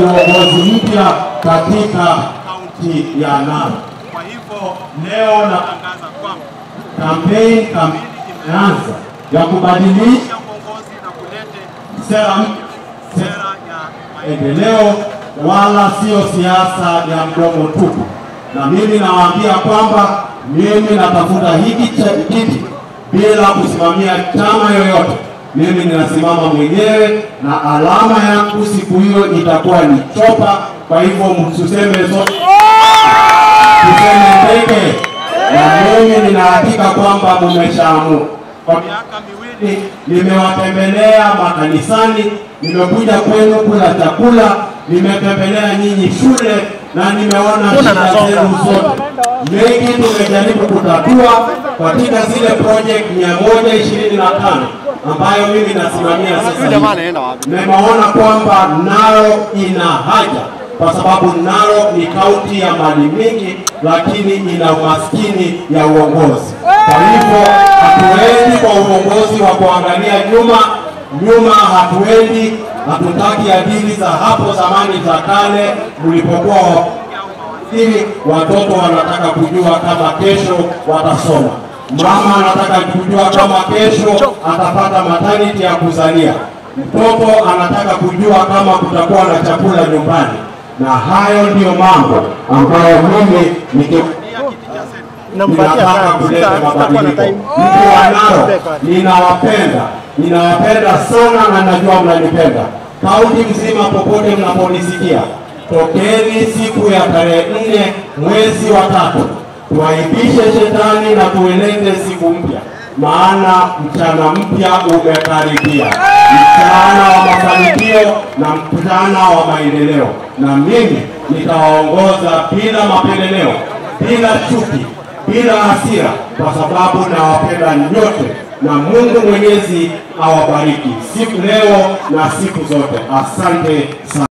uongozi mpya katika kaunti ya Narok. Kwa hivyo leo natangaza kwamba kampeni imeanza ya kubadilisha uongozi na kuleta sera ya maendeleo, wala sio siasa ya mdomo tupu. Na mimi nawaambia kwamba mimi natafuta hiki kiti bila kusimamia chama yoyote. Mimi ninasimama mwenyewe na alama yangu siku hiyo itakuwa ni chopa. Kwa hivyo msiseme zote, tuseme ndege. Na mimi ninahakika kwamba mmeshaamua. Kwa miaka miwili nimewatembelea makanisani, nimekuja kwenu kula chakula, nimetembelea nyinyi shule na nimeona shida zenu zote. Mengi tumejaribu kutatua katika zile project 125 ambayo mimi nasimamia sasa. Nimeona kwamba Narok ina haja, kwa sababu Narok ni kaunti ya mali mingi lakini ina umaskini ya uongozi. Kwa hivyo hatuendi kwa uongozi wa kuangalia nyuma, hatuendi, hatutaki adili za hapo zamani za kale mlipokuwa ili watoto wanataka kujua kama kesho watasoma. Mama anataka kujua kama kesho atapata maternity ya kuzalia. Mtoto anataka kujua kama kutakuwa na chakula nyumbani. Na hayo ndio mambo ambayo mimi ninataka kuleta mabadiliko. Mtu wa Narok, ninawapenda sana na najua mnanipenda. Kaunti mzima popote mnaponisikia, tokeni siku ya tarehe 4 mwezi wa 3. Tuaibishe shetani na tueleze siku mpya. Maana mchana mpya umekaribia. Mchana wa mafanikio na mchana wa maendeleo. Na mimi nitawaongoza bila mapendeleo, bila chuki, bila hasira, kwa sababu nawapenda nyote. Na Mungu Mwenyezi awabariki siku leo na siku zote. Asante sana.